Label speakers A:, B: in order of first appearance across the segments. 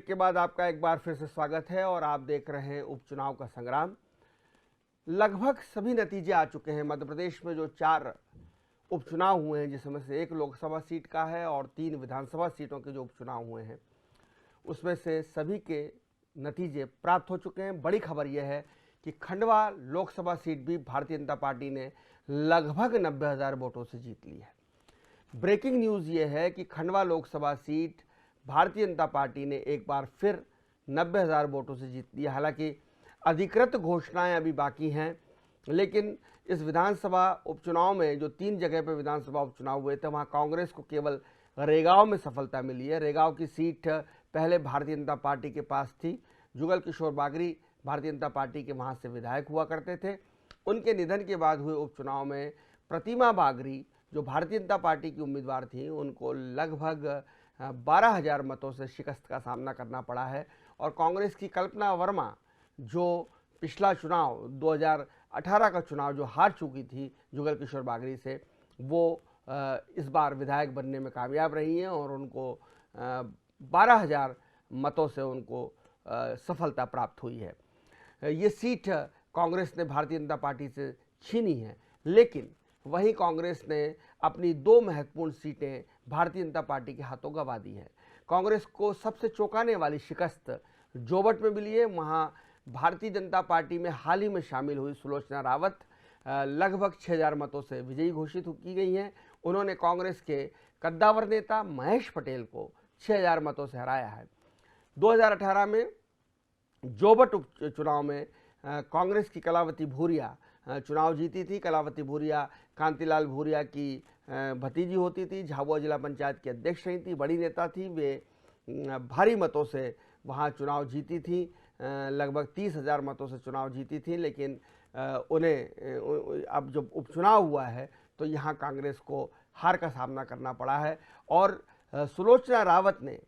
A: के बाद आपका एक बार फिर से स्वागत है और आप देख रहे हैं उपचुनाव का संग्राम। लगभग सभी नतीजे आ चुके हैं। मध्य प्रदेश में जो 4 उपचुनाव हुए हैं, जिसमें से 1 लोकसभा सीट का है और 3 विधानसभा सीटों के जो उपचुनाव हुए हैं, उसमें से सभी के नतीजे प्राप्त हो चुके हैं। बड़ी खबर यह है कि खंडवा लोकसभा सीट भी भारतीय जनता पार्टी ने लगभग 90,000 वोटों से जीत ली है। ब्रेकिंग न्यूज़ ये है कि खंडवा लोकसभा सीट भारतीय जनता पार्टी ने एक बार फिर 90,000 वोटों से जीत ली। हालांकि अधिकृत घोषणाएं अभी बाकी हैं, लेकिन इस विधानसभा उपचुनाव में जो 3 जगह पर विधानसभा उपचुनाव हुए थे, वहां कांग्रेस को केवल रेगांव में सफलता मिली है। रेगांव की सीट पहले भारतीय जनता पार्टी के पास थी। जुगल किशोर बागरी भारतीय जनता पार्टी के वहां से विधायक हुआ करते थे। उनके निधन के बाद हुए उपचुनाव में प्रतिमा बागरी, जो भारतीय जनता पार्टी की उम्मीदवार थी, उनको लगभग 12,000 मतों से शिकस्त का सामना करना पड़ा है। और कांग्रेस की कल्पना वर्मा, जो पिछला चुनाव 2018 का चुनाव जो हार चुकी थी जुगल किशोर बागरी से, वो इस बार विधायक बनने में कामयाब रही हैं और उनको 12,000 मतों से उनको सफलता प्राप्त हुई है। ये सीट कांग्रेस ने भारतीय जनता पार्टी से छीनी है, लेकिन वहीं कांग्रेस ने अपनी 2 महत्वपूर्ण सीटें भारतीय जनता पार्टी के हाथों गंवा दी है। कांग्रेस को सबसे चौंकाने वाली शिकस्त जोबट में मिली है। वहां भारतीय जनता पार्टी में हाल ही में शामिल हुई सुलोचना रावत लगभग 6,000 मतों से विजयी घोषित की गई हैं। उन्होंने कांग्रेस के कद्दावर नेता महेश पटेल को 6,000 मतों से हराया है। 2018 में जोबट उपचुनाव में कांग्रेस की कलावती भूरिया चुनाव जीती थी। कलावती भूरिया कांतिलाल भूरिया की भतीजी होती थी, झाबुआ जिला पंचायत की अध्यक्ष रही थी, बड़ी नेता थी। वे भारी मतों से वहां चुनाव जीती थी, लगभग 30,000 मतों से चुनाव जीती थी। लेकिन उन्हें अब जब उपचुनाव हुआ है तो यहाँ कांग्रेस को हार का सामना करना पड़ा है। और सुलोचना रावत ने,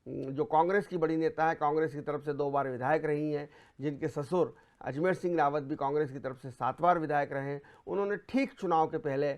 A: जो कांग्रेस की बड़ी नेता है, कांग्रेस की तरफ से 2 बार विधायक रही हैं, जिनके ससुर अजमेर सिंह रावत भी कांग्रेस की तरफ से 7 बार विधायक रहे हैं, उन्होंने ठीक चुनाव के पहले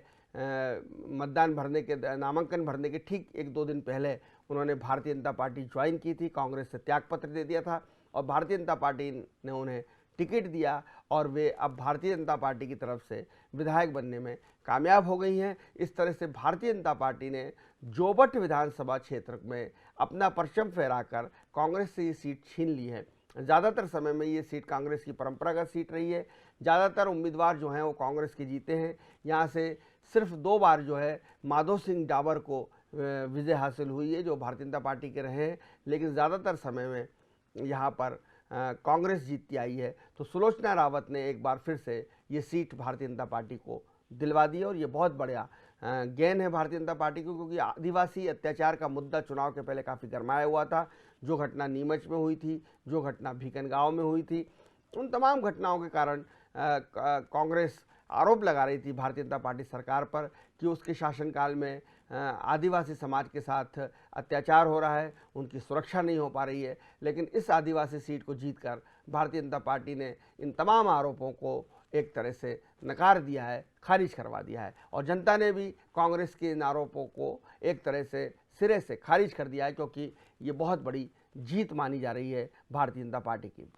A: नामांकन भरने के ठीक 1-2 दिन पहले उन्होंने भारतीय जनता पार्टी ज्वाइन की थी, कांग्रेस से त्यागपत्र दे दिया था और भारतीय जनता पार्टी ने उन्हें टिकट दिया और वे अब भारतीय जनता पार्टी की तरफ से विधायक बनने में कामयाब हो गई हैं। इस तरह से भारतीय जनता पार्टी ने जोबट विधानसभा क्षेत्र में अपना परचम फहराकर कांग्रेस से ये सीट छीन ली है। ज़्यादातर समय में ये सीट कांग्रेस की परंपरागत सीट रही है। ज़्यादातर उम्मीदवार जो हैं वो कांग्रेस के जीते हैं। यहाँ से सिर्फ 2 बार जो है माधो सिंह डाबर को विजय हासिल हुई है, जो भारतीय जनता पार्टी के रहे हैं, लेकिन ज़्यादातर समय में यहाँ पर कांग्रेस जीतती आई है। तो सुलोचना रावत ने एक बार फिर से ये सीट भारतीय जनता पार्टी को दिलवा दी है और ये बहुत बड़ा गेन है भारतीय जनता पार्टी को, क्योंकि आदिवासी अत्याचार का मुद्दा चुनाव के पहले काफ़ी गरमाया हुआ था। जो घटना नीमच में हुई थी, जो घटना भीकनगांव में हुई थी, उन तमाम घटनाओं के कारण कांग्रेस आरोप लगा रही थी भारतीय जनता पार्टी सरकार पर कि उसके शासनकाल में आदिवासी समाज के साथ अत्याचार हो रहा है, उनकी सुरक्षा नहीं हो पा रही है। लेकिन इस आदिवासी सीट को जीतकर भारतीय जनता पार्टी ने इन तमाम आरोपों को एक तरह से नकार दिया है, खारिज करवा दिया है और जनता ने भी कांग्रेस के इन आरोपों को एक तरह से सिरे से खारिज कर दिया है, क्योंकि ये बहुत बड़ी जीत मानी जा रही है भारतीय जनता पार्टी की।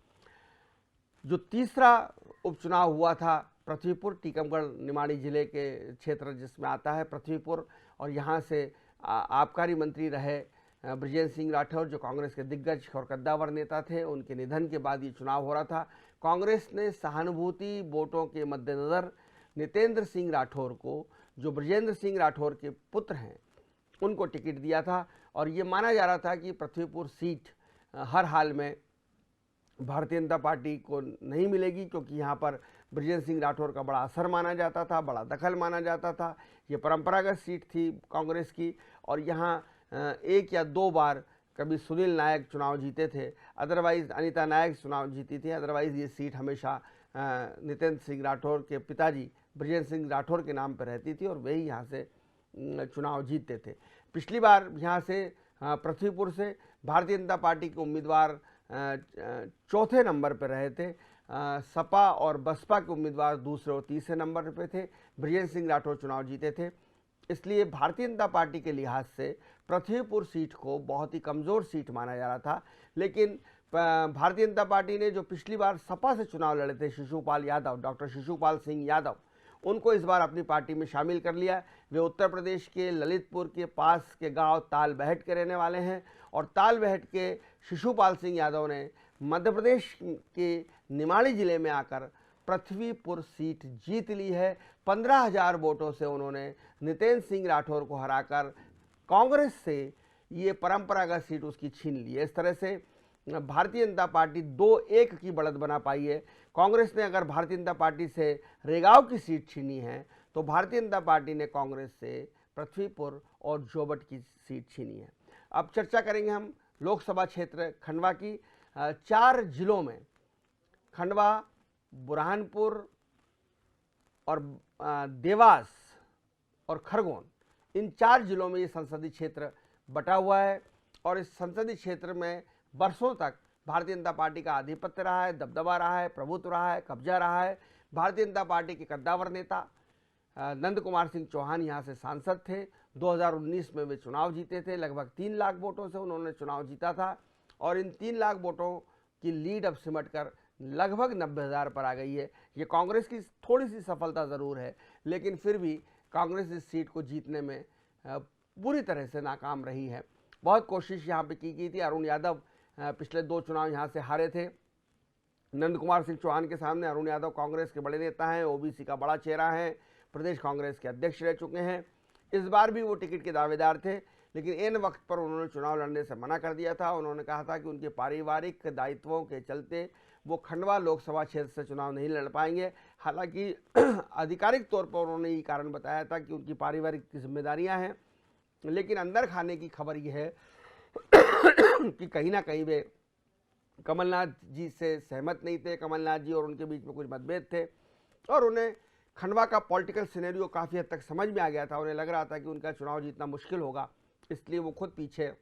A: जो तीसरा उपचुनाव हुआ था पृथ्वीपुर, टीकमगढ़ निमाड़ी जिले के क्षेत्र जिसमें आता है पृथ्वीपुर, और यहाँ से आबकारी मंत्री रहे बृजेंद्र सिंह राठौर, जो कांग्रेस के दिग्गज और कद्दावर नेता थे। उनके निधन के बाद ये चुनाव हो रहा था। कांग्रेस ने सहानुभूति वोटों के मद्देनज़र नितेंद्र सिंह राठौर को, जो बृजेंद्र सिंह राठौर के पुत्र हैं, उनको टिकट दिया था और ये माना जा रहा था कि पृथ्वीपुर सीट हर हाल में भारतीय जनता पार्टी को नहीं मिलेगी, क्योंकि यहाँ पर बृजेंद्र सिंह राठौर का बड़ा असर माना जाता था, बड़ा दखल माना जाता था। ये परंपरागत सीट थी कांग्रेस की और यहाँ 1 या 2 बार कभी सुनील नायक चुनाव जीते थे, अदरवाइज़ अनीता नायक चुनाव जीती थी। अदरवाइज़ ये सीट हमेशा नितेंद्र सिंह राठौर के पिताजी बृजेंद्र सिंह राठौर के नाम पर रहती थी और वही यहाँ से चुनाव जीतते थे। पिछली बार यहाँ से पृथ्वीपुर से भारतीय जनता पार्टी के उम्मीदवार 4थे नंबर पर रहे थे। सपा और बसपा के उम्मीदवार 2रे और 3रे नंबर पे थे। बृजेंद्र सिंह राठौर चुनाव जीते थे। इसलिए भारतीय जनता पार्टी के लिहाज से पृथ्वीपुर सीट को बहुत ही कमज़ोर सीट माना जा रहा था। लेकिन भारतीय जनता पार्टी ने जो पिछली बार सपा से चुनाव लड़े थे शिशुपाल यादव, डॉक्टर शिशुपाल सिंह यादव, उनको इस बार अपनी पार्टी में शामिल कर लिया। वे उत्तर प्रदेश के ललितपुर के पास के गांव तालबेहट के रहने वाले हैं और तालबेहट के शिशुपाल सिंह यादव ने मध्य प्रदेश के निमाड़ी जिले में आकर पृथ्वीपुर सीट जीत ली है। 15,000 वोटों से उन्होंने नितेंद्र सिंह राठौर को हराकर कांग्रेस से ये परंपरागत सीट उसकी छीन ली है। इस तरह से भारतीय जनता पार्टी 2-1 की बढ़त बना पाई है। कांग्रेस ने अगर भारतीय जनता पार्टी से रेगांव की सीट छीनी है तो भारतीय जनता पार्टी ने कांग्रेस से पृथ्वीपुर और जोबट की सीट छीनी है। अब चर्चा करेंगे हम लोकसभा क्षेत्र खंडवा की। 4 जिलों में खंडवा, बुरहानपुर और देवास और खरगोन, इन 4 जिलों में ये संसदीय क्षेत्र बटा हुआ है और इस संसदीय क्षेत्र में वर्षों तक भारतीय जनता पार्टी का आधिपत्य रहा है, दबदबा रहा है, प्रभुत्व रहा है, कब्जा रहा है। भारतीय जनता पार्टी के कद्दावर नेता नंद कुमार सिंह चौहान यहाँ से सांसद थे। 2019 में वे चुनाव जीते थे, लगभग 3 लाख वोटों से उन्होंने चुनाव जीता था और इन 3 लाख वोटों की लीड अब सिमट कर लगभग 90,000 पर आ गई है। ये कांग्रेस की थोड़ी सी सफलता ज़रूर है, लेकिन फिर भी कांग्रेस इस सीट को जीतने में पूरी तरह से नाकाम रही है। बहुत कोशिश यहाँ पे की गई थी। अरुण यादव पिछले 2 चुनाव यहाँ से हारे थे। नंद कुमार सिंह चौहान के सामने अरुण यादव कांग्रेस के बड़े नेता हैं, ओबीसी का बड़ा चेहरा है, प्रदेश कांग्रेस के अध्यक्ष रह चुके हैं। इस बार भी वो टिकट के दावेदार थे, लेकिन इन वक्त पर उन्होंने चुनाव लड़ने से मना कर दिया था। उन्होंने कहा था कि उनके पारिवारिक दायित्वों के चलते वो खंडवा लोकसभा क्षेत्र से चुनाव नहीं लड़ पाएंगे। हालांकि आधिकारिक तौर पर उन्होंने ये कारण बताया था कि उनकी पारिवारिक जिम्मेदारियां हैं, लेकिन अंदर खाने की खबर यह है कि कहीं ना कहीं वे कमलनाथ जी से सहमत नहीं थे। कमलनाथ जी और उनके बीच में कुछ मतभेद थे और उन्हें खंडवा का पॉलिटिकल सिनेरियो काफ़ी हद तक समझ में आ गया था। उन्हें लग रहा था कि उनका चुनाव जीतना मुश्किल होगा, इसलिए वो खुद पीछे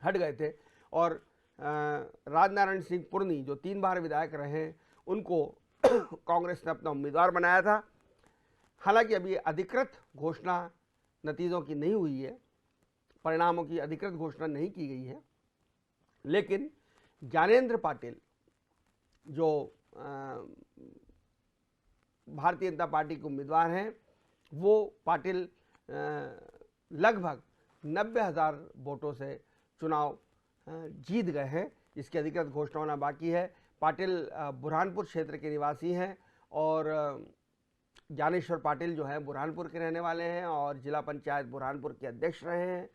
A: हट गए थे और राजनारायण सिंह पुरनी जो 3 बार विधायक रहे हैं उनको कांग्रेस ने अपना उम्मीदवार बनाया था। हालांकि अभी अधिकृत घोषणा नतीजों की नहीं हुई है, परिणामों की अधिकृत घोषणा नहीं की गई है, लेकिन ज्ञानेंद्र पाटिल जो भारतीय जनता पार्टी के उम्मीदवार हैं, वो पाटिल लगभग 90,000 वोटों से चुनाव जीत गए हैं। इसकी अधिकृत घोषणा होना बाकी है। पाटिल बुरहानपुर क्षेत्र के निवासी हैं और ज्ञानेश्वर पाटिल जो है बुरहानपुर के रहने वाले हैं और जिला पंचायत बुरहानपुर के अध्यक्ष रहे हैं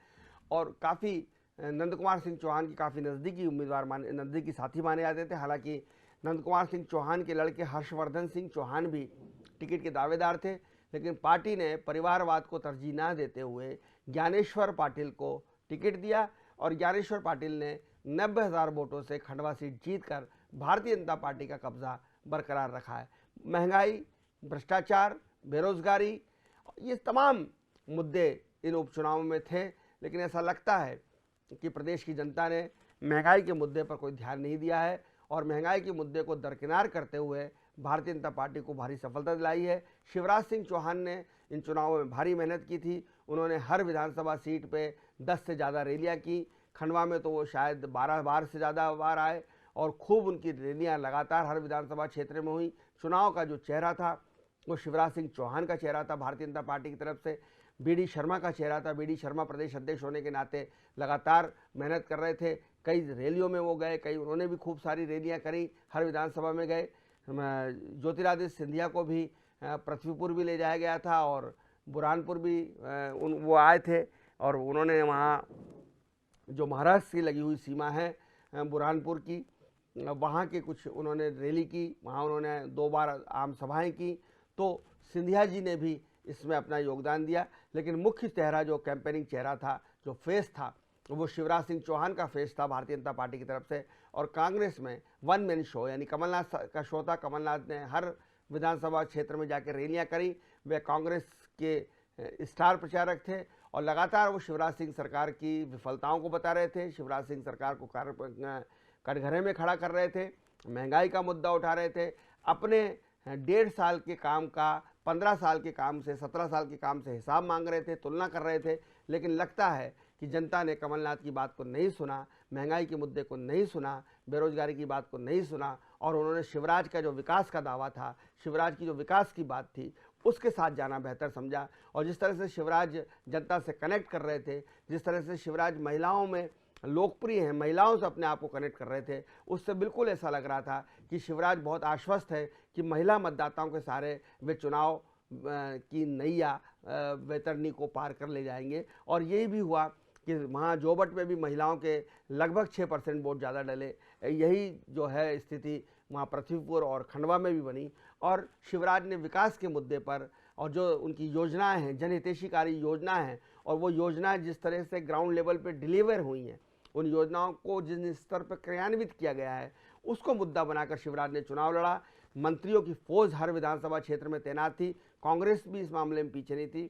A: और काफ़ी नंद कुमार सिंह चौहान की काफ़ी नज़दीकी उम्मीदवार नज़दीकी साथी माने जाते थे। हालांकि नंद कुमार सिंह चौहान के लड़के हर्षवर्धन सिंह चौहान भी टिकट के दावेदार थे, लेकिन पार्टी ने परिवारवाद को तरजीह न देते हुए ज्ञानेश्वर पाटिल को टिकट दिया और ज्ञानेश्वर पाटिल ने 90,000 वोटों से खंडवा सीट जीतकर भारतीय जनता पार्टी का कब्जा बरकरार रखा है। महंगाई, भ्रष्टाचार, बेरोजगारी, ये तमाम मुद्दे इन उपचुनावों में थे, लेकिन ऐसा लगता है कि प्रदेश की जनता ने महंगाई के मुद्दे पर कोई ध्यान नहीं दिया है और महंगाई के मुद्दे को दरकिनार करते हुए भारतीय जनता पार्टी को भारी सफलता दिलाई है। शिवराज सिंह चौहान ने इन चुनावों में भारी मेहनत की थी। उन्होंने हर विधानसभा सीट पे 10 से ज़्यादा रैलियाँ की। खंडवा में तो वो शायद 12 बार से ज़्यादा बार आए और खूब उनकी रैलियाँ लगातार हर विधानसभा क्षेत्र में हुई। चुनाव का जो चेहरा था वो शिवराज सिंह चौहान का चेहरा था भारतीय जनता पार्टी की तरफ से। बीडी शर्मा का चेहरा था। बीडी शर्मा प्रदेश अध्यक्ष होने के नाते लगातार मेहनत कर रहे थे। कई रैलियों में वो गए, कई उन्होंने भी खूब सारी रैलियाँ करी, हर विधानसभा में गए। ज्योतिरादित्य सिंधिया को भी पृथ्वीपुर भी ले जाया गया था और बुरहानपुर भी वो आए थे और उन्होंने वहाँ जो महाराष्ट्र की लगी हुई सीमा है बुरहानपुर की, वहाँ के कुछ उन्होंने रैली की, वहाँ उन्होंने 2 बार आम सभाएं की। तो सिंधिया जी ने भी इसमें अपना योगदान दिया, लेकिन मुख्य चेहरा जो कैंपेनिंग चेहरा था, जो फेस था, वो शिवराज सिंह चौहान का फेस था भारतीय जनता पार्टी की तरफ से। और कांग्रेस में वन मैन शो यानी कमलनाथ का शो था। कमलनाथ ने हर विधानसभा क्षेत्र में जाकर रैलियाँ करी। वे कांग्रेस के स्टार प्रचारक थे और लगातार वो शिवराज सिंह सरकार की विफलताओं को बता रहे थे। शिवराज सिंह सरकार को कटघरे में खड़ा कर रहे थे, महंगाई का मुद्दा उठा रहे थे, अपने 1.5 साल के काम का 15 साल के काम से, 17 साल के काम से हिसाब मांग रहे थे, तुलना कर रहे थे। लेकिन लगता है कि जनता ने कमलनाथ की बात को नहीं सुना, महंगाई के मुद्दे को नहीं सुना, बेरोजगारी की बात को नहीं सुना, और उन्होंने शिवराज का जो विकास का दावा था, शिवराज की जो विकास की बात थी, उसके साथ जाना बेहतर समझा। और जिस तरह से शिवराज जनता से कनेक्ट कर रहे थे, जिस तरह से शिवराज महिलाओं में लोकप्रिय हैं, महिलाओं से अपने आप को कनेक्ट कर रहे थे, उससे बिल्कुल ऐसा लग रहा था कि शिवराज बहुत आश्वस्त है कि महिला मतदाताओं के सहारे वे चुनाव की नैया वैतरणी को पार कर ले जाएंगे। और यही भी हुआ कि वहाँ जोबट में भी महिलाओं के लगभग 6% वोट ज़्यादा डले। यही जो है स्थिति वहाँ पृथ्वीपुर और खंडवा में भी बनी। और शिवराज ने विकास के मुद्दे पर, और जो उनकी योजनाएं हैं, जनहितैषीकारी योजनाएं हैं, और वो योजनाएं जिस तरह से ग्राउंड लेवल पे डिलीवर हुई हैं, उन योजनाओं को जिस स्तर पर क्रियान्वित किया गया है, उसको मुद्दा बनाकर शिवराज ने चुनाव लड़ा। मंत्रियों की फौज हर विधानसभा क्षेत्र में तैनात थी। कांग्रेस भी इस मामले में पीछे नहीं थी।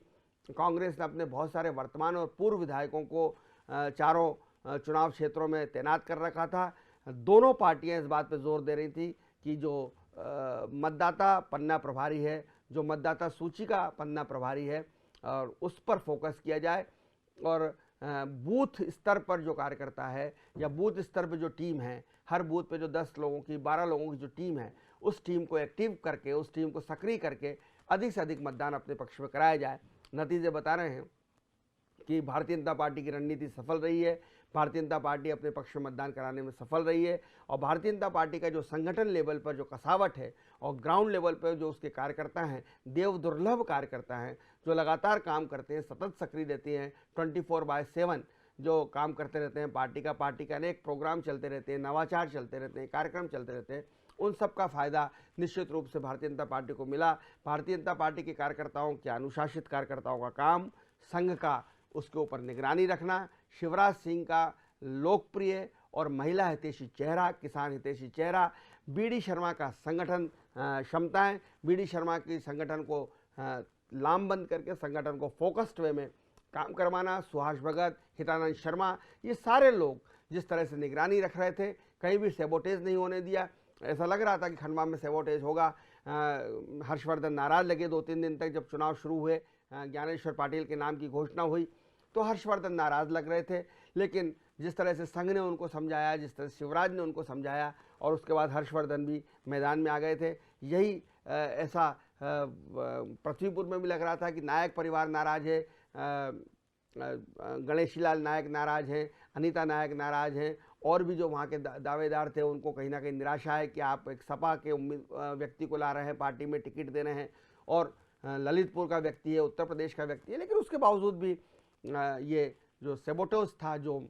A: कांग्रेस ने अपने बहुत सारे वर्तमान और पूर्व विधायकों को चारों चुनाव क्षेत्रों में तैनात कर रखा था। दोनों पार्टियां इस बात पर जोर दे रही थी कि जो मतदाता पन्ना प्रभारी है, जो मतदाता सूची का पन्ना प्रभारी है, और उस पर फोकस किया जाए। और बूथ स्तर पर जो कार्यकर्ता है या बूथ स्तर पर जो टीम है, हर बूथ पे जो 10 लोगों की, 12 लोगों की जो टीम है, उस टीम को एक्टिव करके, उस टीम को सक्रिय करके अधिक से अधिक मतदान अपने पक्ष में कराया जाए। नतीजे बता रहे हैं कि भारतीय जनता पार्टी की रणनीति सफल रही है। भारतीय जनता पार्टी अपने पक्ष में मतदान कराने में सफल रही है। और भारतीय जनता पार्टी का जो संगठन लेवल पर जो कसावट है और ग्राउंड लेवल पर जो उसके कार्यकर्ता हैं, देव दुर्लभ कार्यकर्ता हैं, जो लगातार काम करते हैं, सतत सक्रिय रहते हैं, 24/7 जो काम करते रहते हैं, पार्टी का अनेक प्रोग्राम चलते रहते हैं, नवाचार चलते रहते हैं, कार्यक्रम चलते रहते हैं, उन सब का फायदा निश्चित रूप से भारतीय जनता पार्टी को मिला। भारतीय जनता पार्टी के कार्यकर्ताओं के, अनुशासित कार्यकर्ताओं का काम, संघ का उसके ऊपर निगरानी रखना, शिवराज सिंह का लोकप्रिय और महिला हितैषी चेहरा, किसान हितैषी चेहरा, बीडी शर्मा का संगठन क्षमताएं, बीडी शर्मा की संगठन को लामबंद करके संगठन को फोकस्ड वे में काम करवाना, सुहास भगत, हितानंद शर्मा, ये सारे लोग जिस तरह से निगरानी रख रहे थे, कहीं भी सेबोटेज नहीं होने दिया। ऐसा लग रहा था कि खंडवा में सेबोटेज होगा। हर्षवर्धन नाराज लगे 2-3 दिन तक। जब चुनाव शुरू हुए, ज्ञानेश्वर पाटिल के नाम की घोषणा हुई, तो हर्षवर्धन नाराज लग रहे थे। लेकिन जिस तरह से संघ ने उनको समझाया, जिस तरह से शिवराज ने उनको समझाया, और उसके बाद हर्षवर्धन भी मैदान में आ गए थे। यही ऐसा पृथ्वीपुर में भी लग रहा था कि नायक परिवार नाराज है, गणेशीलाल नायक नाराज हैं, अनीता नायक नाराज हैं, और भी जो वहाँ के दावेदार थे उनको कहीं ना कहीं निराशा है कि आप एक सपा के व्यक्ति को ला रहे हैं, पार्टी में टिकट दे रहे हैं, और ललितपुर का व्यक्ति है, उत्तर प्रदेश का व्यक्ति है। लेकिन उसके बावजूद भी ये जो सेबोटेज था, जो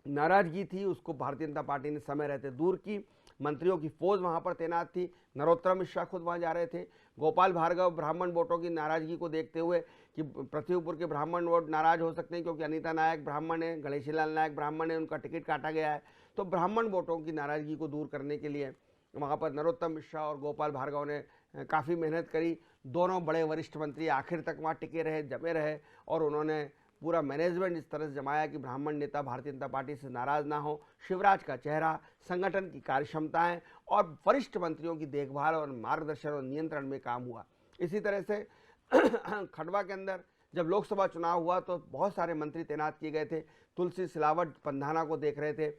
A: नाराजगी थी, उसको भारतीय जनता पार्टी ने समय रहते दूर की। मंत्रियों की फौज वहां पर तैनात थी। नरोत्तम मिश्रा खुद वहां जा रहे थे। गोपाल भार्गव ब्राह्मण वोटों की नाराजगी को देखते हुए कि पृथ्वीपुर के ब्राह्मण वोट नाराज हो सकते हैं क्योंकि अनीता नायक ब्राह्मण है, गणेशीलाल नायक ब्राह्मण है, उनका टिकट काटा गया है, तो ब्राह्मण वोटों की नाराजगी को दूर करने के लिए वहाँ पर नरोत्तम मिश्रा और गोपाल भार्गव ने काफ़ी मेहनत करी। दोनों बड़े वरिष्ठ मंत्री आखिर तक वहाँ टिके रहे, जमे रहे, और उन्होंने पूरा मैनेजमेंट इस तरह से जमाया कि ब्राह्मण नेता भारतीय जनता पार्टी से नाराज ना हो। शिवराज का चेहरा, संगठन की कार्यक्षमताएं और वरिष्ठ मंत्रियों की देखभाल और मार्गदर्शन और नियंत्रण में काम हुआ। इसी तरह से खंडवा के अंदर जब लोकसभा चुनाव हुआ तो बहुत सारे मंत्री तैनात किए गए थे। तुलसी सिलावट पंधाना को देख रहे थे,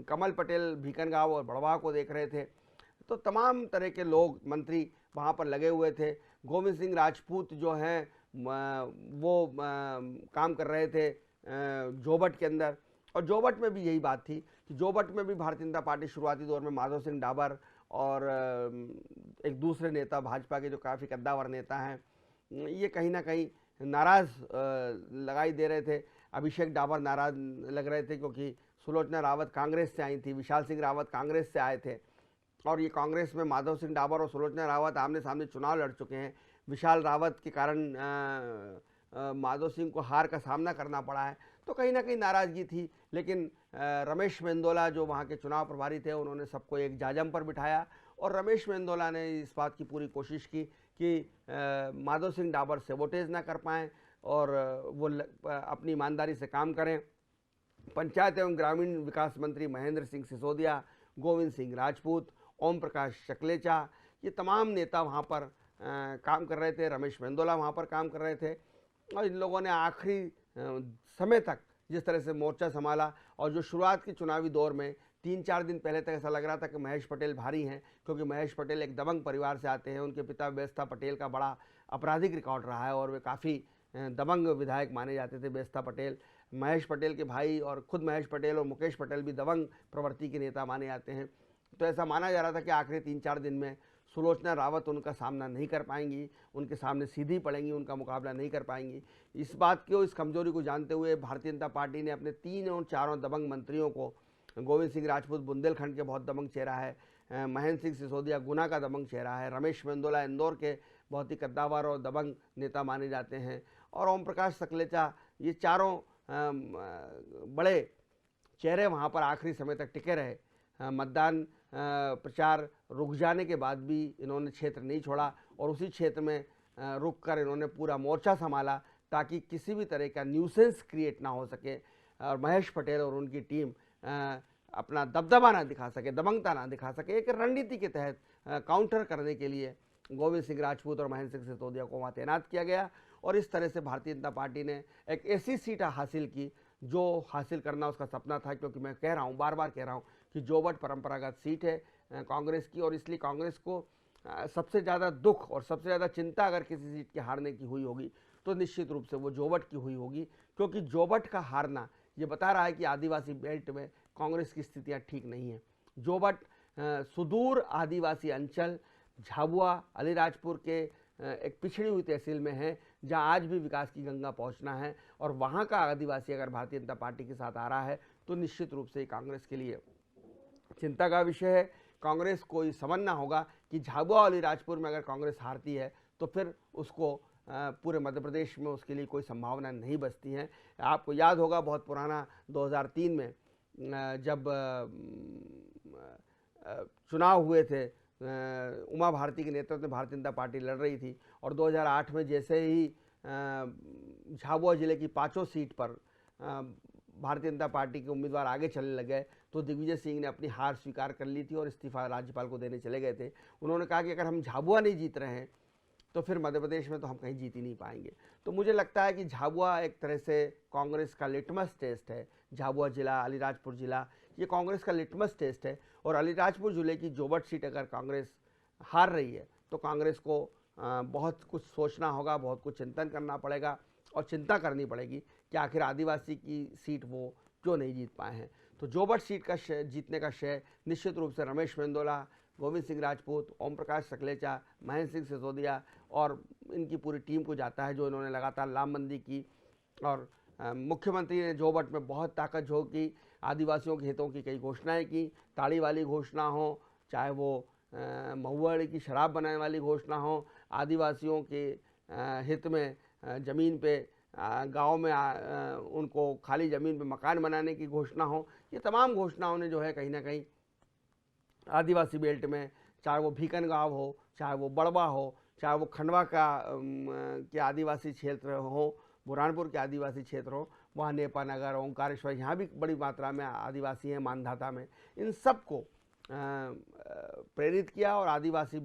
A: कमल पटेल भीकनगांव और बड़वाह को देख रहे थे, तो तमाम तरह के लोग मंत्री वहाँ पर लगे हुए थे। गोविंद सिंह राजपूत जो हैं वो काम कर रहे थे जोबट के अंदर, और जोबट में भी यही बात थी कि जोबट में भी भारतीय जनता पार्टी शुरुआती दौर में माधव सिंह डाबर और एक दूसरे नेता भाजपा के जो काफ़ी कद्दावर नेता हैं, ये कहीं ना कहीं नाराज़ लगाई दे रहे थे। अभिषेक डाबर नाराज लग रहे थे क्योंकि सुलोचना रावत कांग्रेस से आई थी, विशाल सिंह रावत कांग्रेस से आए थे, और ये कांग्रेस में माधव सिंह डाबर और सुलोचना रावत आमने सामने चुनाव लड़ चुके हैं। विशाल रावत के कारण माधव सिंह को हार का सामना करना पड़ा है, तो कहीं ना कहीं नाराज़गी थी। लेकिन रमेश मेंदोला जो वहाँ के चुनाव प्रभारी थे, उन्होंने सबको एक जाजम पर बिठाया, और रमेश मेंदोला ने इस बात की पूरी कोशिश की कि माधव सिंह डाबर सेबोटेज ना कर पाएँ और वो अपनी ईमानदारी से काम करें। पंचायत एवं ग्रामीण विकास मंत्री महेंद्र सिंह सिसोदिया, गोविंद सिंह राजपूत, ओम प्रकाश शक्लेचा, ये तमाम नेता वहाँ पर काम कर रहे थे, रमेश मेंदोला वहाँ पर काम कर रहे थे और इन लोगों ने आखिरी समय तक जिस तरह से मोर्चा संभाला और जो शुरुआत की चुनावी दौर में 3-4 दिन पहले तक ऐसा लग रहा था कि महेश पटेल भारी हैं, क्योंकि महेश पटेल एक दबंग परिवार से आते हैं। उनके पिता बेस्ता पटेल का बड़ा आपराधिक रिकॉर्ड रहा है और वे काफ़ी दबंग विधायक माने जाते थे बेस्ता पटेल। महेश पटेल के भाई और खुद महेश पटेल और मुकेश पटेल भी दबंग प्रवृत्ति के नेता माने जाते हैं। तो ऐसा माना जा रहा था कि आखिरी 3-4 दिन में सुलोचना रावत उनका सामना नहीं कर पाएंगी, उनके सामने सीधी पड़ेंगी, उनका मुकाबला नहीं कर पाएंगी। इस बात को, इस कमजोरी को जानते हुए भारतीय जनता पार्टी ने अपने 3 और 4 दबंग मंत्रियों को, गोविंद सिंह राजपूत बुंदेलखंड के बहुत दबंग चेहरा है, महेंद्र सिंह सिसोदिया गुना का दबंग चेहरा है, रमेश मेंदोला इंदौर के बहुत ही कद्दावर और दबंग नेता माने जाते हैं, और ओम प्रकाश सकलेचा, ये चारों बड़े चेहरे वहाँ पर आखिरी समय तक टिके रहे। मतदान प्रचार रुक जाने के बाद भी इन्होंने क्षेत्र नहीं छोड़ा और उसी क्षेत्र में रुक कर इन्होंने पूरा मोर्चा संभाला ताकि किसी भी तरह का न्यूसेंस क्रिएट ना हो सके और महेश पटेल और उनकी टीम अपना दबदबा ना दिखा सके, दबंगता ना दिखा सके। एक रणनीति के तहत काउंटर करने के लिए गोविंद सिंह राजपूत और महेंद्र सिंह सिसोदिया को वहाँ तैनात किया गया और इस तरह से भारतीय जनता पार्टी ने एक ऐसी सीट हासिल की जो हासिल करना उसका सपना था। क्योंकि मैं कह रहा हूँ, बार बार कह रहा हूँ कि जोबट परंपरागत सीट है कांग्रेस की, और इसलिए कांग्रेस को सबसे ज़्यादा दुख और सबसे ज़्यादा चिंता अगर किसी सीट के हारने की हुई होगी तो निश्चित रूप से वो जोबट की हुई होगी। क्योंकि जोबट का हारना ये बता रहा है कि आदिवासी बेल्ट में कांग्रेस की स्थितियाँ ठीक नहीं हैं। जोबट सुदूर आदिवासी अंचल झाबुआ अलीराजपुर के एक पिछड़ी हुई तहसील में है जहां आज भी विकास की गंगा पहुंचना है, और वहां का आदिवासी अगर भारतीय जनता पार्टी के साथ आ रहा है तो निश्चित रूप से कांग्रेस के लिए चिंता का विषय है। कांग्रेस को ये समझना होगा कि झाबुआ अलीराजपुर में अगर कांग्रेस हारती है तो फिर उसको पूरे मध्य प्रदेश में उसके लिए कोई संभावना नहीं बचती है। आपको याद होगा बहुत पुराना 2003 में जब चुनाव हुए थे, उमा भारती के नेतृत्व में भारतीय जनता पार्टी लड़ रही थी और 2008 में जैसे ही झाबुआ जिले की 5 सीट पर भारतीय जनता पार्टी के उम्मीदवार आगे चलने लगे तो दिग्विजय सिंह ने अपनी हार स्वीकार कर ली थी और इस्तीफा राज्यपाल को देने चले गए थे। उन्होंने कहा कि अगर हम झाबुआ नहीं जीत रहे हैं तो फिर मध्य प्रदेश में तो हम कहीं जीत ही नहीं पाएंगे। तो मुझे लगता है कि झाबुआ एक तरह से कांग्रेस का लिटमस टेस्ट है। झाबुआ जिला, अलीराजपुर जिला, ये कांग्रेस का लिटमस टेस्ट है और अलीराजपुर जिले की जोबट सीट अगर कांग्रेस हार रही है तो कांग्रेस को बहुत कुछ सोचना होगा, बहुत कुछ चिंतन करना पड़ेगा और चिंता करनी पड़ेगी कि आखिर आदिवासी की सीट वो क्यों नहीं जीत पाए हैं। तो जोबट सीट का जीतने का श्रेय निश्चित रूप से रमेश मेंदोला, गोविंद सिंह राजपूत, ओम प्रकाश सकलेचा, महेंद्र सिंह सिसोदिया और इनकी पूरी टीम को जाता है जो इन्होंने लगातार लामबंदी की। और मुख्यमंत्री ने जोबट में बहुत ताकत झोंक की, आदिवासियों के हितों की कई घोषणाएं की, ताड़ी वाली घोषणा हो, चाहे वो महुआ की शराब बनाने वाली घोषणा हो, आदिवासियों के हित में ज़मीन पे गांव में उनको खाली ज़मीन पे मकान बनाने की घोषणा हो। ये तमाम घोषणाओं ने जो है कहीं ना कहीं आदिवासी बेल्ट में, चाहे वो भीकन गांव हो, चाहे वो बड़वा हो, चाहे वो खंडवा के आदिवासी क्षेत्र हो, बुरहानपुर के आदिवासी क्षेत्र हो, वहाँ नेपा नगर, ओंकारेश्वर, यहाँ भी बड़ी मात्रा में आदिवासी हैं, मानधाता में, इन सब को प्रेरित किया और आदिवासी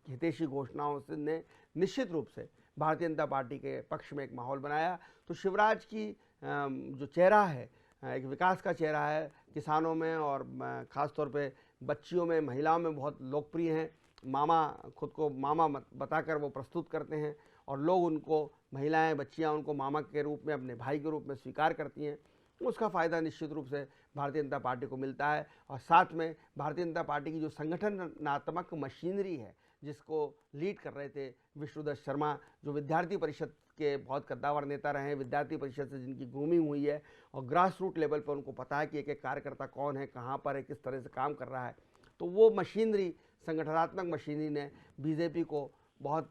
A: हितैषी घोषणाओं से ने निश्चित रूप से भारतीय जनता पार्टी के पक्ष में एक माहौल बनाया। तो शिवराज की जो चेहरा है, एक विकास का चेहरा है, किसानों में और ख़ास तौर पे बच्चियों में, महिलाओं में बहुत लोकप्रिय हैं। मामा, खुद को मामा बताकर वो प्रस्तुत करते हैं और लोग उनको, महिलाएं, बच्चियां उनको मामा के रूप में, अपने भाई के रूप में स्वीकार करती हैं। उसका फ़ायदा निश्चित रूप से भारतीय जनता पार्टी को मिलता है। और साथ में भारतीय जनता पार्टी की जो संगठनात्मक मशीनरी है जिसको लीड कर रहे थे विष्णुदत्त शर्मा, जो विद्यार्थी परिषद के बहुत कद्दावर नेता रहे हैं, विद्यार्थी परिषद से जिनकी ग्रूमिंग हुई है और ग्रास रूट लेवल पर उनको पता है कि एक एक कार्यकर्ता कौन है, कहाँ पर है, किस तरह से काम कर रहा है। तो वो मशीनरी, संगठनात्मक मशीनरी ने बीजेपी को बहुत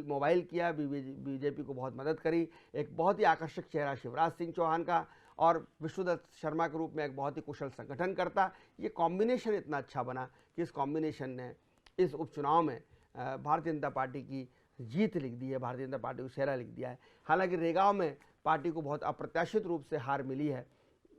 A: मोबाइल किया, बीजेपी को बहुत मदद करी। एक बहुत ही आकर्षक चेहरा शिवराज सिंह चौहान का और विष्णुदत्त शर्मा के रूप में एक बहुत ही कुशल संगठनकर्ता, ये कॉम्बिनेशन इतना अच्छा बना कि इस कॉम्बिनेशन ने इस उपचुनाव में भारतीय जनता पार्टी की जीत लिख दी है, भारतीय जनता पार्टी को सेहरा लिख दिया है। हालांकि रेगांव में पार्टी को बहुत अप्रत्याशित रूप से हार मिली है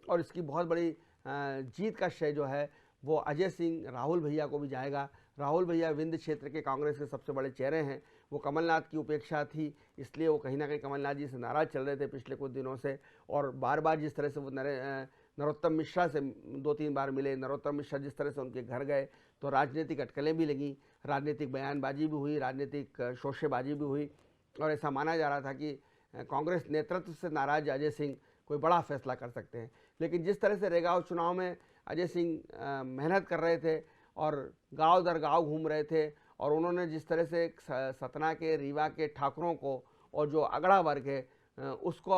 A: और इसकी बहुत बड़ी जीत का श्रेय जो है वो अजय सिंह राहुल भैया को भी जाएगा। राहुल भैया विंध्य क्षेत्र के कांग्रेस के सबसे बड़े चेहरे हैं। वो कमलनाथ की उपेक्षा थी, इसलिए वो कहीं ना कहीं कमलनाथ जी से नाराज चल रहे थे पिछले कुछ दिनों से। और बार बार जिस तरह से वो नरोत्तम मिश्रा से 2-3 बार मिले, नरोत्तम मिश्रा जिस तरह से उनके घर गए, तो राजनीतिक अटकलें भी लगीं, राजनीतिक बयानबाजी भी हुई, राजनीतिक शोशेबाजी भी हुई। और ऐसा माना जा रहा था कि कांग्रेस नेतृत्व से नाराज अजय सिंह कोई बड़ा फैसला कर सकते हैं। लेकिन जिस तरह से रेगांव चुनाव में अजय सिंह मेहनत कर रहे थे और गांव दर गांव घूम रहे थे, और उन्होंने जिस तरह से सतना के, रीवा के ठाकुरों को और जो अगड़ा वर्ग है उसको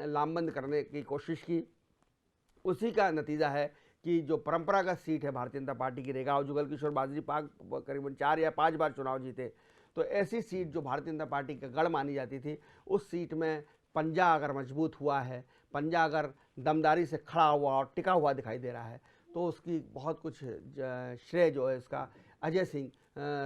A: लामबंद करने की कोशिश की, उसी का नतीजा है कि जो परंपरागत सीट है भारतीय जनता पार्टी की, रेगांव जुगल किशोर बाजरी पाक करीबन 4 या 5 बार चुनाव जीते। तो ऐसी सीट जो भारतीय जनता पार्टी का गढ़ मानी जाती थी, उस सीट में पंजा अगर मजबूत हुआ है, पंजा अगर दमदारी से खड़ा हुआ और टिका हुआ दिखाई दे रहा है, तो उसकी बहुत कुछ श्रेय जो है इसका अजय सिंह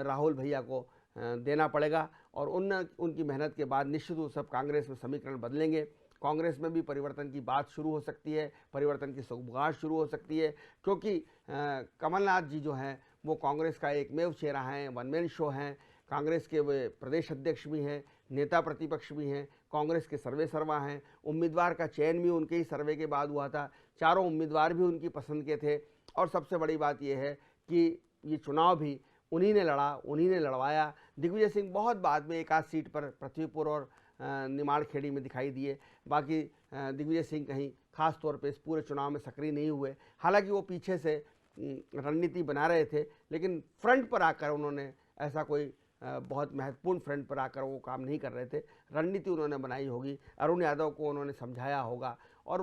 A: राहुल भैया को देना पड़ेगा। और उनकी मेहनत के बाद निश्चित रूप से कांग्रेस में समीकरण बदलेंगे। कांग्रेस में भी परिवर्तन की बात शुरू हो सकती है, परिवर्तन की सौगात शुरू हो सकती है, क्योंकि कमलनाथ जी जो हैं वो कांग्रेस का एकमेव चेहरा हैं, वन मैन शो हैं। कांग्रेस के वे प्रदेश अध्यक्ष भी हैं, नेता प्रतिपक्ष भी हैं, कांग्रेस के सर्वे सर्वा हैं। उम्मीदवार का चयन भी उनके ही सर्वे के बाद हुआ था, चारों उम्मीदवार भी उनकी पसंद के थे। और सबसे बड़ी बात यह है कि ये चुनाव भी उन्हीं ने लड़ा, उन्हीं ने लड़वाया। दिग्विजय सिंह बहुत बाद में एक आध सीट पर पृथ्वीपुर और निमाड़खेड़ी में दिखाई दिए, बाकी दिग्विजय सिंह कहीं खास तौर पे इस पूरे चुनाव में सक्रिय नहीं हुए। हालांकि वो पीछे से रणनीति बना रहे थे, लेकिन फ्रंट पर आकर उन्होंने ऐसा कोई बहुत महत्वपूर्ण फ्रंट पर आकर वो काम नहीं कर रहे थे। रणनीति उन्होंने बनाई होगी, अरुण यादव को उन्होंने समझाया होगा, और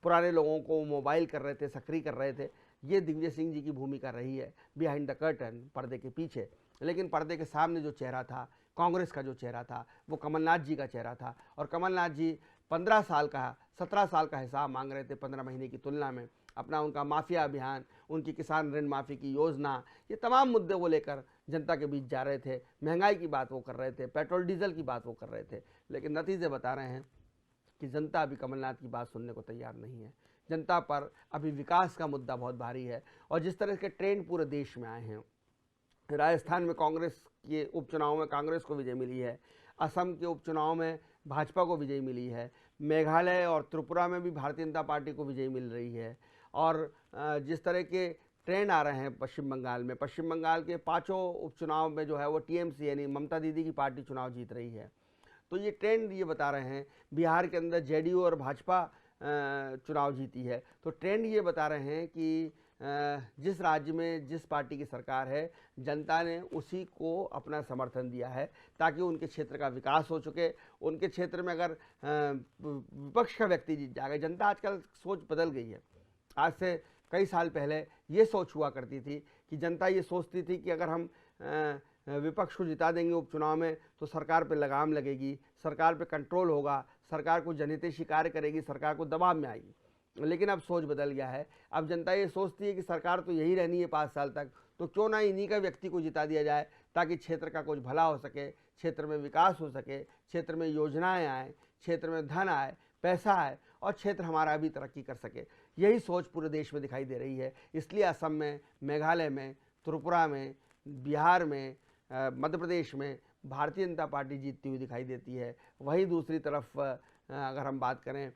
A: पुराने लोगों को मोबाइल कर रहे थे, सक्रिय कर रहे थे। ये दिग्विजय सिंह जी की भूमिका रही है बिहाइंड द कर्टन, पर्दे के पीछे। लेकिन पर्दे के सामने जो चेहरा था, कांग्रेस का जो चेहरा था, वो कमलनाथ जी का चेहरा था। और कमलनाथ जी 17 साल का हिसाब मांग रहे थे 15 महीने की तुलना में। अपना उनका माफिया अभियान, उनकी किसान ऋण माफ़ी की योजना, ये तमाम मुद्दे वो लेकर जनता के बीच जा रहे थे। महंगाई की बात वो कर रहे थे, पेट्रोल डीजल की बात वो कर रहे थे। लेकिन नतीजे बता रहे हैं कि जनता अभी कमलनाथ की बात सुनने को तैयार नहीं है। जनता पर अभी विकास का मुद्दा बहुत भारी है। और जिस तरह के ट्रेंड पूरे देश में आए हैं, राजस्थान में कांग्रेस के उपचुनाव में कांग्रेस को विजय मिली है, असम के उपचुनाव में भाजपा को विजय मिली है, मेघालय और त्रिपुरा में भी भारतीय जनता पार्टी को विजय मिल रही है। और जिस तरह के ट्रेंड आ रहे हैं पश्चिम बंगाल के 5 उपचुनाव में जो है वो टीएमसी यानी ममता दीदी की पार्टी चुनाव जीत रही है। तो ये ट्रेंड ये बता रहे हैं। बिहार के अंदर जेडीयू और भाजपा चुनाव जीती है। तो ट्रेंड ये बता रहे हैं कि जिस राज्य में जिस पार्टी की सरकार है, जनता ने उसी को अपना समर्थन दिया है ताकि उनके क्षेत्र का विकास हो चुके। उनके क्षेत्र में अगर विपक्ष का व्यक्ति जीत जाएगा, जनता आजकल सोच बदल गई है। आज से कई साल पहले ये सोच हुआ करती थी कि जनता ये सोचती थी कि अगर हम विपक्ष को जिता देंगे उपचुनाव में तो सरकार पे लगाम लगेगी, सरकार पे कंट्रोल होगा, सरकार को जनहितैषी कार्य करेगी, सरकार को दबाव में आएगी। लेकिन अब सोच बदल गया है। अब जनता ये सोचती है कि सरकार तो यही रहनी है 5 साल तक, तो क्यों ना इन्हीं का व्यक्ति को जिता दिया जाए ताकि क्षेत्र का कुछ भला हो सके, क्षेत्र में विकास हो सके, क्षेत्र में योजनाएं आए, क्षेत्र में धन आए, पैसा आए और क्षेत्र हमारा भी तरक्की कर सके। यही सोच पूरे देश में दिखाई दे रही है। इसलिए असम में, मेघालय में, त्रिपुरा में, बिहार में, मध्य प्रदेश में भारतीय जनता पार्टी जीतती हुई दिखाई देती है। वहीं दूसरी तरफ अगर हम बात करें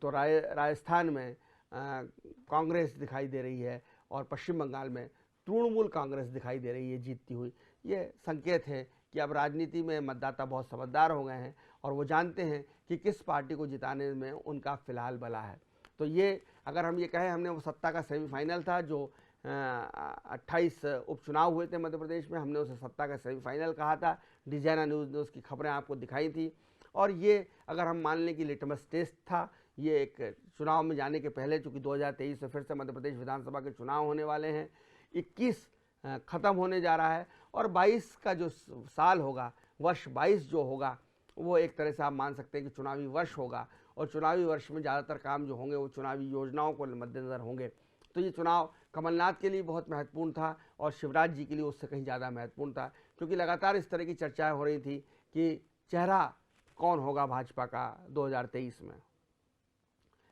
A: तो राजस्थान में कांग्रेस दिखाई दे रही है और पश्चिम बंगाल में तृणमूल कांग्रेस दिखाई दे रही है जीतती हुई। ये संकेत है कि अब राजनीति में मतदाता बहुत समझदार हो गए हैं और वो जानते हैं कि किस पार्टी को जिताने में उनका फिलहाल भला है। तो ये अगर हम ये कहें, हमने वो सत्ता का सेमीफाइनल था जो 28 उपचुनाव हुए थे मध्य प्रदेश में, हमने उसे सत्ता का सेमीफाइनल कहा था। डिजाइना न्यूज़ ने उसकी खबरें आपको दिखाई थी। और ये अगर हम मान लें कि लिटमस टेस्ट था, ये एक चुनाव में जाने के पहले, चूँकि 2023 में फिर से मध्य प्रदेश विधानसभा के चुनाव होने वाले हैं, 21 ख़त्म होने जा रहा है और 22 का जो साल होगा, वर्ष 22 जो होगा, वो एक तरह से आप मान सकते हैं कि चुनावी वर्ष होगा। और चुनावी वर्ष में ज़्यादातर काम जो होंगे वो चुनावी योजनाओं को मद्देनज़र होंगे। तो ये चुनाव कमलनाथ के लिए बहुत महत्वपूर्ण था और शिवराज जी के लिए उससे कहीं ज़्यादा महत्वपूर्ण था, क्योंकि लगातार इस तरह की चर्चाएं हो रही थी कि चेहरा कौन होगा भाजपा का 2023 में।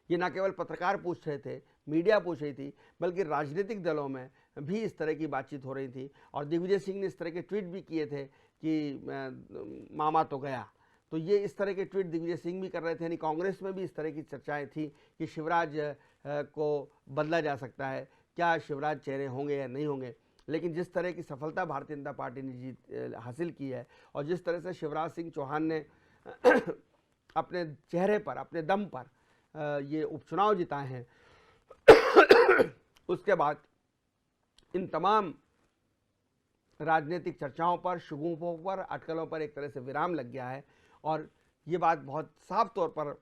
A: ये न केवल पत्रकार पूछ रहे थे, मीडिया पूछ रही थी, बल्कि राजनीतिक दलों में भी इस तरह की बातचीत हो रही थी और दिग्विजय सिंह ने इस तरह के ट्वीट भी किए थे कि मामा तो गया। तो ये इस तरह के ट्वीट दिग्विजय सिंह भी कर रहे थे, यानी कांग्रेस में भी इस तरह की चर्चाएं थी कि शिवराज को बदला जा सकता है, क्या शिवराज चेहरे होंगे या नहीं होंगे। लेकिन जिस तरह की सफलता भारतीय जनता पार्टी ने जीत हासिल की है और जिस तरह से शिवराज सिंह चौहान ने अपने चेहरे पर, अपने दम पर ये उपचुनाव जिताए हैं, उसके बाद इन तमाम राजनीतिक चर्चाओं पर, शुगुफों पर, अटकलों पर एक तरह से विराम लग गया है और ये बात बहुत साफ तौर पर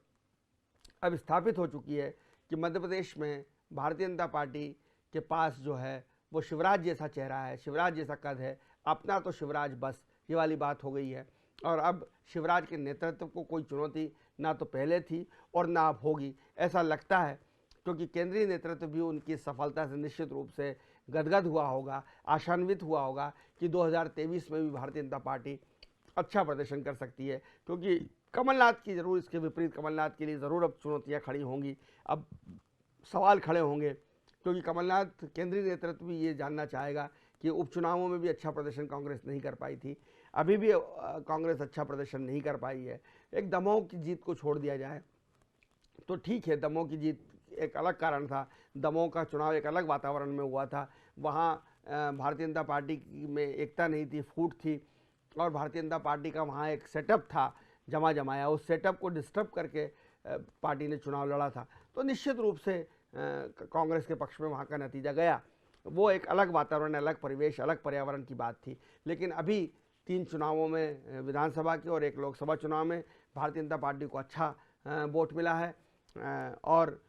A: अब स्थापित हो चुकी है कि मध्य प्रदेश में भारतीय जनता पार्टी के पास जो है वो शिवराज जैसा चेहरा है, शिवराज जैसा कद है, अपना तो शिवराज बस, ये वाली बात हो गई है। और अब शिवराज के नेतृत्व को कोई चुनौती ना तो पहले थी और ना अब होगी, ऐसा लगता है, क्योंकि केंद्रीय नेतृत्व भी उनकी सफलता से निश्चित रूप से गदगद हुआ होगा, आशान्वित हुआ होगा कि 2023 में भी भारतीय जनता पार्टी अच्छा प्रदर्शन कर सकती है। क्योंकि कमलनाथ की जरूर, इसके विपरीत कमलनाथ के लिए ज़रूर अब चुनौतियाँ खड़ी होंगी, अब सवाल खड़े होंगे, क्योंकि कमलनाथ केंद्रीय नेतृत्व भी ये जानना चाहेगा कि उपचुनावों में भी अच्छा प्रदर्शन कांग्रेस नहीं कर पाई थी, अभी भी कांग्रेस अच्छा प्रदर्शन नहीं कर पाई है। एक दमोह की जीत को छोड़ दिया जाए तो ठीक है, दमोह की जीत एक अलग कारण था, दमोह का चुनाव एक अलग वातावरण में हुआ था, वहाँ भारतीय जनता पार्टी में एकता नहीं थी, फूट थी और भारतीय जनता पार्टी का वहाँ एक सेटअप था जमा जमाया, उस सेटअप को डिस्टर्ब करके पार्टी ने चुनाव लड़ा था। तो निश्चित रूप से कांग्रेस के पक्ष में वहाँ का नतीजा गया, वो एक अलग वातावरण, अलग परिवेश, अलग पर्यावरण की बात थी। लेकिन अभी 3 चुनावों में, विधानसभा के और एक लोकसभा चुनाव में भारतीय जनता पार्टी को अच्छा वोट मिला है और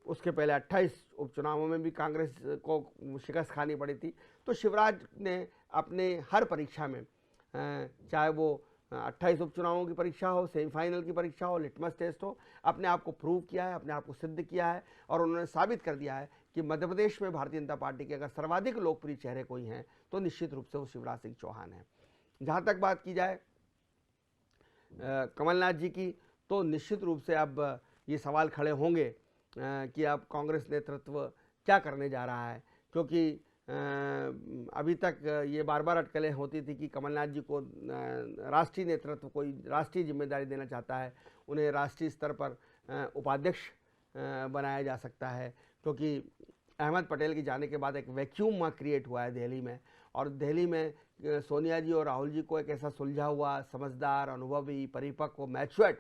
A: उसके पहले 28 उपचुनावों में भी कांग्रेस को शिकस्त खानी पड़ी थी। तो शिवराज ने अपने हर परीक्षा में, चाहे वो 28 उपचुनावों की परीक्षा हो, सेमीफाइनल की परीक्षा हो, लिटमस टेस्ट हो, अपने आप को प्रूव किया है, अपने आप को सिद्ध किया है और उन्होंने साबित कर दिया है कि मध्य प्रदेश में भारतीय जनता पार्टी के अगर सर्वाधिक लोकप्रिय चेहरे कोई हैं तो निश्चित रूप से वो शिवराज सिंह चौहान हैं। जहाँ तक बात की जाए कमलनाथ जी की, तो निश्चित रूप से अब ये सवाल खड़े होंगे कि अब कांग्रेस नेतृत्व क्या करने जा रहा है, क्योंकि अभी तक ये बार बार अटकलें होती थी कि कमलनाथ जी को राष्ट्रीय नेतृत्व, कोई राष्ट्रीय जिम्मेदारी देना चाहता है, उन्हें राष्ट्रीय स्तर पर उपाध्यक्ष बनाया जा सकता है, क्योंकि अहमद पटेल के जाने के बाद एक वैक्यूम वहाँ क्रिएट हुआ है दिल्ली में, और दिल्ली में सोनिया जी और राहुल जी को एक ऐसा सुलझा हुआ, समझदार, अनुभवी, परिपक्व, मैच्योर्ड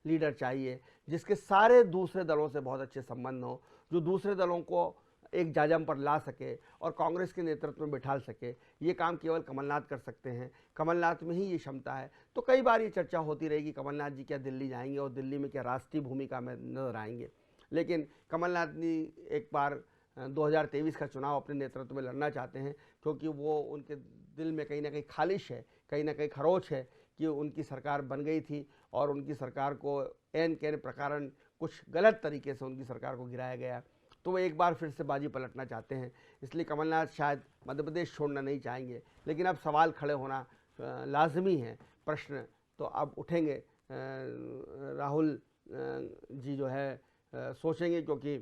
A: लीडर चाहिए जिसके सारे दूसरे दलों से बहुत अच्छे संबंध हो, जो दूसरे दलों को एक जाजम पर ला सके और कांग्रेस के नेतृत्व में बिठा सके। ये काम केवल कमलनाथ कर सकते हैं, कमलनाथ में ही ये क्षमता है। तो कई बार ये चर्चा होती रहेगी कमलनाथ जी क्या दिल्ली जाएंगे और दिल्ली में क्या राष्ट्रीय भूमिका में नजर आएंगे, लेकिन कमलनाथ ने एक बार 2023 का चुनाव अपने नेतृत्व में लड़ना चाहते हैं, क्योंकि वो उनके दिल में कहीं ना कहीं खालिश है, कहीं ना कहीं खरोच है कि उनकी सरकार बन गई थी और उनकी सरकार को एन के प्रकार कुछ गलत तरीके से उनकी सरकार को गिराया गया, तो वो एक बार फिर से बाजी पलटना चाहते हैं। इसलिए कमलनाथ शायद मध्य प्रदेश छोड़ना नहीं चाहेंगे, लेकिन अब सवाल खड़े होना लाजमी है, प्रश्न तो अब उठेंगे। राहुल जी जो है सोचेंगे, क्योंकि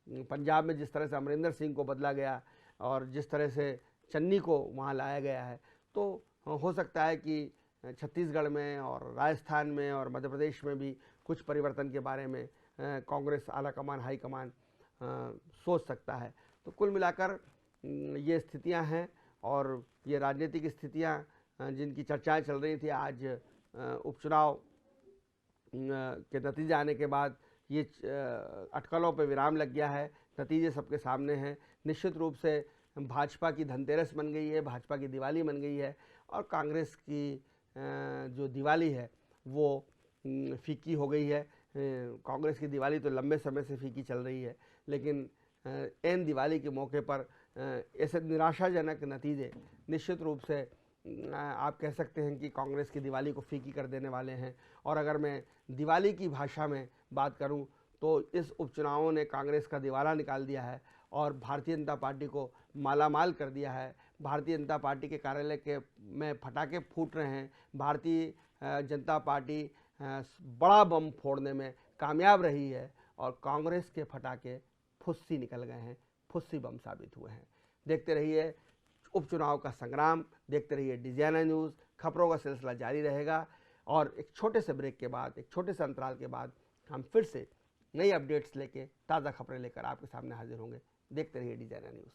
A: पंजाब में जिस तरह से अमरिंदर सिंह को बदला गया और जिस तरह से चन्नी को वहाँ लाया गया है, तो हो सकता है कि छत्तीसगढ़ में और राजस्थान में और मध्य प्रदेश में भी कुछ परिवर्तन के बारे में कांग्रेस आलाकमान, हाईकमान सोच सकता है। तो कुल मिलाकर ये स्थितियां हैं और ये राजनीतिक स्थितियां जिनकी चर्चाएं चल रही थी, आज उपचुनाव के नतीजे आने के बाद ये अटकलों पर विराम लग गया है, नतीजे सबके सामने हैं। निश्चित रूप से भाजपा की धनतेरस बन गई है, भाजपा की दिवाली बन गई है और कांग्रेस की जो दिवाली है वो फीकी हो गई है। कांग्रेस की दिवाली तो लंबे समय से फीकी चल रही है, लेकिन एन दिवाली के मौके पर ऐसे निराशाजनक नतीजे निश्चित रूप से आप कह सकते हैं कि कांग्रेस की दिवाली को फीकी कर देने वाले हैं। और अगर मैं दिवाली की भाषा में बात करूं तो इस उपचुनावों ने कांग्रेस का दिवाला निकाल दिया है और भारतीय जनता पार्टी को मालामाल कर दिया है। भारतीय जनता पार्टी के कार्यालय के में फटाके फूट रहे हैं, भारतीय जनता पार्टी बड़ा बम फोड़ने में कामयाब रही है और कांग्रेस के फटाके फुस्सी निकल गए हैं, फुस्सी बम साबित हुए हैं। देखते रहिए उपचुनाव का संग्राम, देखते रहिए डिजाइनर न्यूज़। खबरों का सिलसिला जारी रहेगा और एक छोटे से ब्रेक के बाद, एक छोटे से अंतराल के बाद हम फिर से नई अपडेट्स लेके, ताज़ा खबरें लेकर आपके सामने हाजिर होंगे। देखते रहिए डिजाइनर न्यूज़।